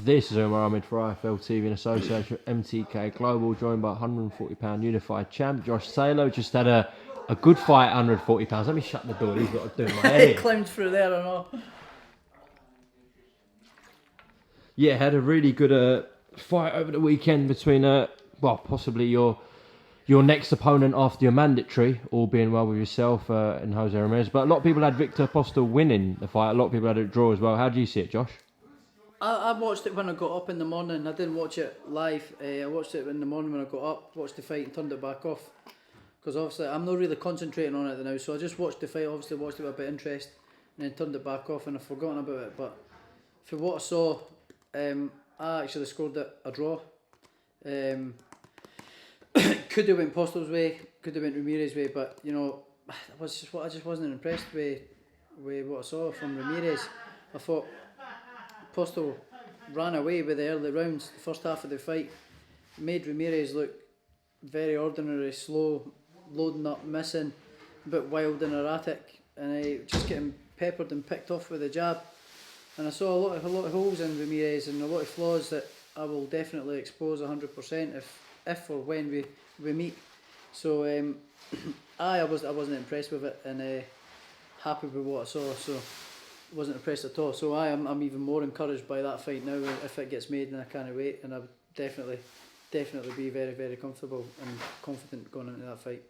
This is Umar AHMED for IFL TV in association with MTK Global, joined by £140 unified champ Josh Saylor. Just had a good fight, £140. Let me shut the door. He's got to do my head He in. climbed through there or not. Yeah, had a really good fight over the weekend between possibly your next opponent after your mandatory, all being well with yourself and Jose Ramirez. But a lot of people had Victor Postol winning the fight. A lot of people had a draw as well. How do you see it, Josh? I watched it when I got up in the morning. I didn't watch it live. I watched it in the morning when I got up, watched the fight and turned it back off. Because obviously I'm not really concentrating on it now, so I just watched the fight, obviously watched it with a bit of interest, and then turned it back off and I've forgotten about it. But for what I saw, I actually scored it a draw. Could have went Postol's way, could have went Ramirez's way, but you know, I just wasn't impressed with what I saw from Ramirez. I thought Postol ran away with the early rounds, the first half of the fight, made Ramirez look very ordinary, slow, loading up, missing, a bit wild and erratic, and just getting peppered and picked off with a jab. And I saw a lot of holes in Ramirez and a lot of flaws that I will definitely expose 100% if or when we meet. So I wasn't impressed with it, and happy with what I saw. So wasn't impressed at all. So I'm even more encouraged by that fight now if it gets made, and I can't wait. And I would definitely be very, very comfortable and confident going into that fight.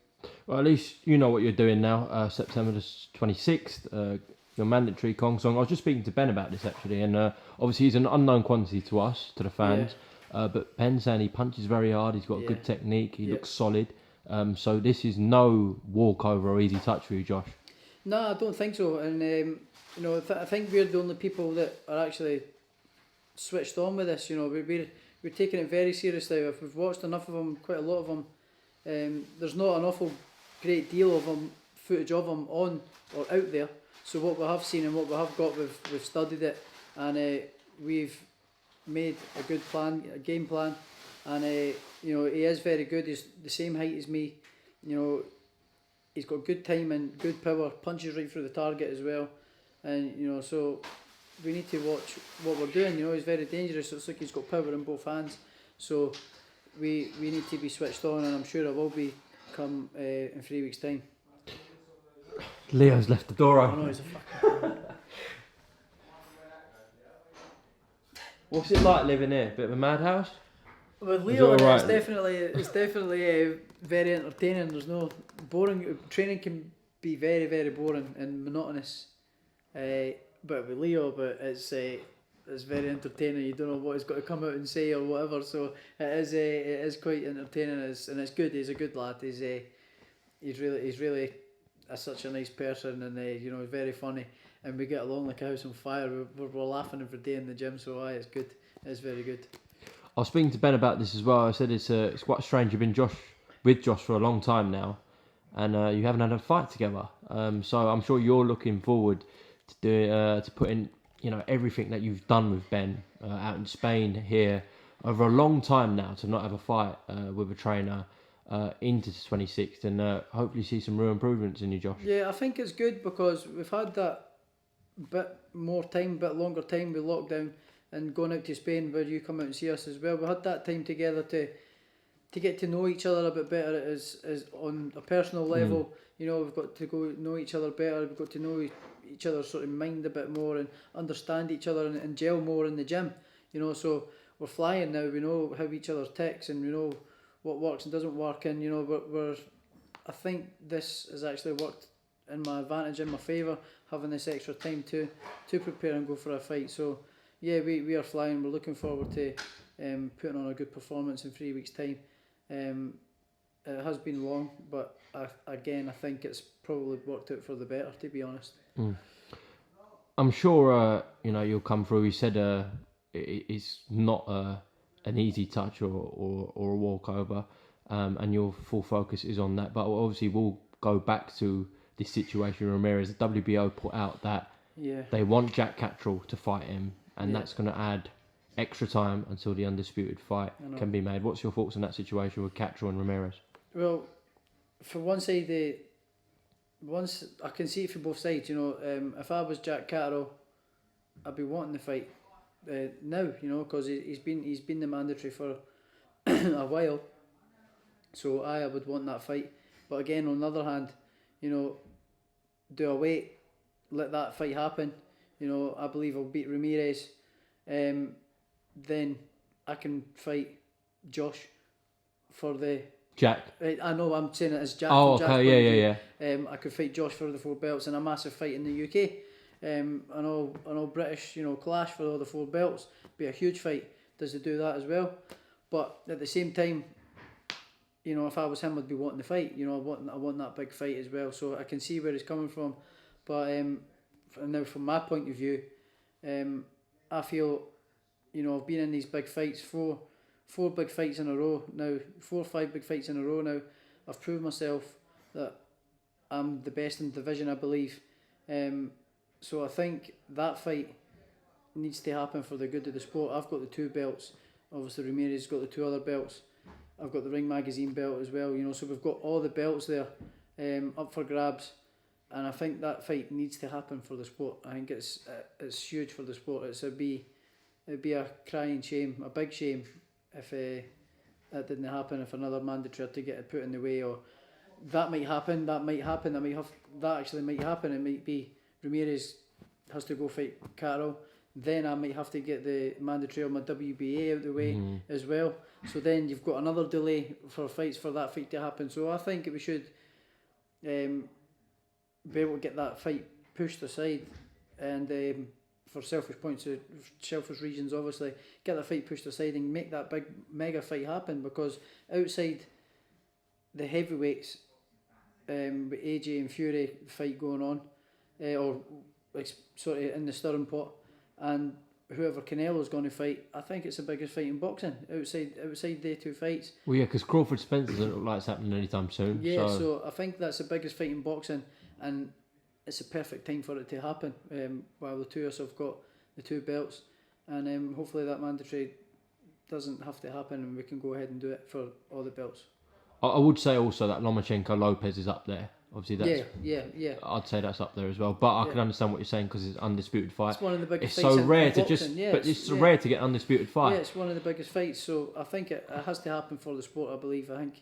Well, at least you know what you're doing now. September the 26th, your mandatory Khongsong. I was just speaking to Ben about this actually, and obviously he's an unknown quantity to us, to the fans. Yeah. But Ben's saying he punches very hard. He's got a good technique. He looks solid. So this is no walkover or easy touch for you, Josh. No, I don't think so. And you know, I think we're the only people that are actually switched on with this. You know, we're taking it very seriously. If we've watched enough of them, quite a lot of them, there's not an awful great deal of them, footage of them on or out there. So what we have seen and what we have got, we've studied it, and we've made a good plan, a game plan, and you know, he is very good. He's the same height as me. You know, he's got good timing, good power, punches right through the target as well, and you know, so we need to watch what we're doing. You know, he's very dangerous. It's like he's got power in both hands, so we need to be switched on, and I'm sure I will be come in 3 weeks' time. Leo's left the door open. I know he's a fucking. What's it like living here? Bit of a madhouse? With Leo, it's definitely very entertaining. There's no boring. Training can be very, very boring and monotonous. But with Leo, it's very entertaining. You don't know what he's got to come out and say or whatever. So it is quite entertaining, and it's good. He's a good lad. He's really such a nice person, and you know, he's very funny, and we get along like a house on fire. We're laughing every day in the gym, so it's good. It's very good. I was speaking to Ben about this as well. I said it's quite strange. You've been with Josh for a long time now, and you haven't had a fight together. So I'm sure you're looking forward to putting, you know, everything that you've done with Ben out in Spain here over a long time now, to not have a fight with a trainer into the 26th, and hopefully see some real improvements in you, Josh. Yeah, I think it's good because we've had that bit longer time with lockdown and going out to Spain where you come out and see us as well. We had that time together to get to know each other a bit better as on a personal level. You know, we've got to go know each other better. We've got to know each other's sort of mind a bit more and understand each other and gel more in the gym. You know, so we're flying now. We know how each other ticks, and we know what works and doesn't work. And you know, I think this has actually worked in my advantage, in my favour, having this extra time to prepare and go for a fight. So yeah, we are flying. We're looking forward to putting on a good performance in 3 weeks' time. It has been long, but I think it's probably worked out for the better, to be honest. I'm sure you know, you'll come through. You said it's not an easy touch or a walkover, and your full focus is on that. But obviously we'll go back to this situation with Ramirez. The WBO put out that they want Jack Catterall to fight him, and that's going to add extra time until the undisputed fight can be made. What's your thoughts on that situation with Catterall and Ramirez? Well, for one side, I can see it from both sides. You know, if I was Jack Catterall, I'd be wanting the fight. now, you know, because he's been the mandatory for a while. So I would want that fight. But again, on the other hand, you know, do I wait, let that fight happen? You know, I believe I'll beat Ramirez. Then I can fight Josh for the... Jack. I know I'm saying it as Jack. Oh, from Jack's okay, point of yeah. view. I could fight Josh for the 4 belts in a massive fight in the UK. An all British, you know, clash for all the 4 belts. Be a huge fight. Does he do that as well? But at the same time, you know, if I was him, I'd be wanting the fight. You know, I want that big fight as well. So I can see where he's coming from. But now from my point of view, I feel, you know, I've been in these big fights, four big fights in a row now, 4 or 5 big fights in a row now. I've proved myself that I'm the best in the division, I believe. So I think that fight needs to happen for the good of the sport. I've got the 2 belts. Obviously Ramirez has got the 2 other belts. I've got the Ring Magazine belt as well, you know, so we've got all the belts there up for grabs, and I think that fight needs to happen for the sport. I think it's huge for the sport. It'd be a crying shame, a big shame, if that didn't happen, if another mandatory had to get put in the way, or that might happen, that actually might happen. It might be Ramirez has to go fight Catterall, then I might have to get the mandatory on my WBA out of the way as well. So then you've got another delay for fights for that fight to happen. So I think we should be able to get that fight pushed aside, and for selfish reasons, obviously, get that fight pushed aside and make that big mega fight happen. Because outside the heavyweights, with AJ and Fury fight going on, or sort of in the stirring pot, and whoever Canelo's going to fight, I think it's the biggest fight in boxing outside their 2 fights. Well, yeah, because Crawford Spencer doesn't look like it's happening anytime soon. Yeah, so I think that's the biggest fight in boxing, and it's a perfect time for it to happen. While the 2 of us have got the 2 belts, and hopefully that mandatory doesn't have to happen, and we can go ahead and do it for all the belts. I would say also that Lomachenko Lopez is up there. Obviously, that's yeah. I'd say that's up there as well. But I can understand what you're saying because it's an undisputed fight. It's one of the biggest it's fights so in rare boxing. to just, but it's so rare to get an undisputed fight. Yeah, it's one of the biggest fights. So I think it has to happen for the sport. I believe. I think,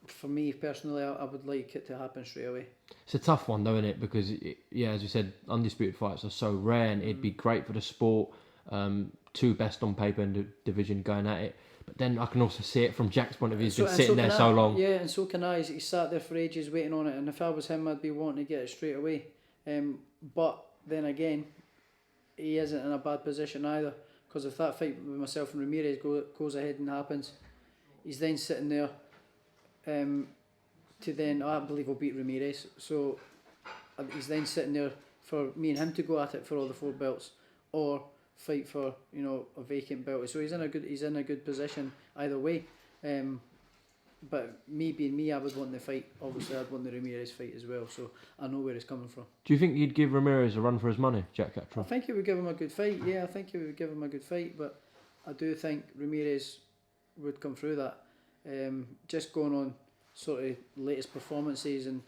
for me personally, I would like it to happen straight away. It's a tough one, though, isn't it? Because as you said, undisputed fights are so rare, and it'd be great for the sport. 2 best on paper in the division going at it. But then I can also see it from Jack's point of view. He's been sitting there so long. Yeah, and so can I. He sat there for ages waiting on it. And if I was him, I'd be wanting to get it straight away. But then again, he isn't in a bad position either. Because if that fight with myself and Ramirez goes ahead and happens, he's then sitting there to then, I believe he'll beat Ramirez. So he's then sitting there for me and him to go at it for all the 4 belts. Or fight for, you know, a vacant belt. So he's in a good position either way. But me being me, I would want the fight. Obviously, I'd want the Ramirez fight as well. So I know where it's coming from. Do you think you'd give Ramirez a run for his money, Jack Catterall? I think it would give him a good fight. Yeah, I think it would give him a good fight. But I do think Ramirez would come through that. Just going on sort of latest performances and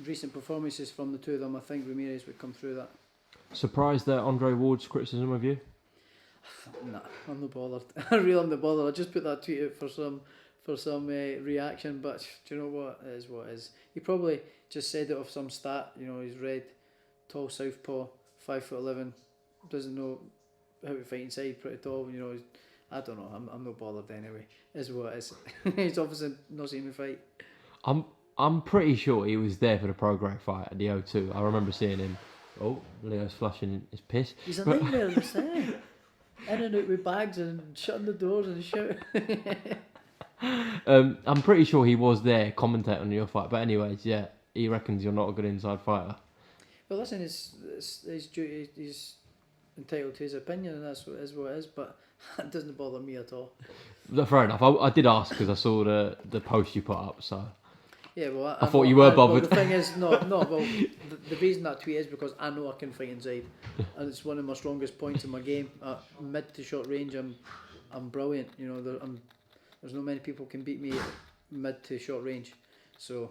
recent performances from the 2 of them, I think Ramirez would come through that. Surprised at Andre Ward's criticism of you? Nah, I'm not bothered. I really am not bothered. I just put that tweet out for some reaction, but do you know what? It is what it is. He probably just said it off some stat. You know, he's red, tall southpaw, 5'11", doesn't know how to fight inside, pretty tall. You know, I don't know. I'm not bothered anyway. It is what it is. He's obviously not seen me fight. I'm pretty sure he was there for the Prograis fight at the O2. I remember seeing him. Oh, Leo's flushing his piss. He's a nightmare, I'm saying. In and out with bags and shutting the doors and shouting. I'm pretty sure he was there commentating on your fight. But anyways, yeah, he reckons you're not a good inside fighter. Well, listen, it's his duty. He's entitled to his opinion, and that's what it is. But it doesn't bother me at all. Fair enough. I did ask because I saw the post you put up, so... Yeah, well, I thought you were bothered. Well, the thing is, the reason that tweet is because I know I can fight inside, and it's one of my strongest points in my game. At mid to short range, I'm brilliant. You know, there's not many people can beat me at mid to short range. So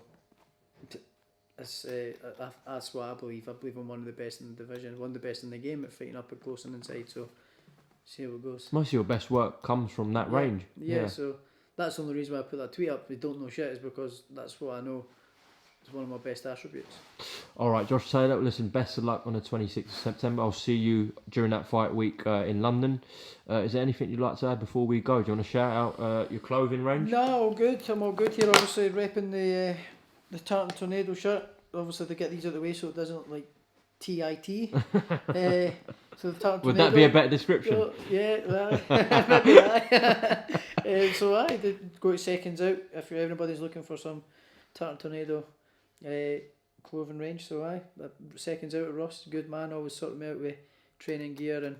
That's what I believe. I believe I'm one of the best in the division, one of the best in the game at fighting up and close and inside. So see how it goes. Most of your best work comes from that range. Yeah, so that's the only reason why I put that tweet up. We don't know shit is because that's what I know is one of my best attributes. All right, Josh Taylor, listen, best of luck on the 26th of September. I'll see you during that fight week in London. Is there anything you'd like to add before we go? Do you want to shout out your clothing range? No, all good. I'm all good here. Obviously, repping the Tartan Tornado shirt. Obviously, to get these out of the way so it doesn't look like TIT. So the Tartan Would Tornado, that be a better description? So, yeah, maybe that. So I did go to Seconds Out if anybody's looking for some Tartan Tornado clothing range. So Seconds Out at Ross, good man, always sorting me out with training gear and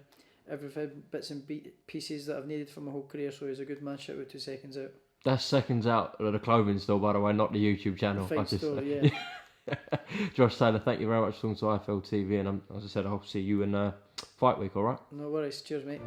everything, bits and pieces that I've needed for my whole career. So he's a good man. Shout out to Seconds Out. That's Seconds Out at the clothing store, by the way, not the YouTube channel. Store, yeah. Josh Taylor, thank you very much for talking to IFL TV, and as I said, I hope to see you in fight week, alright? No worries, cheers mate.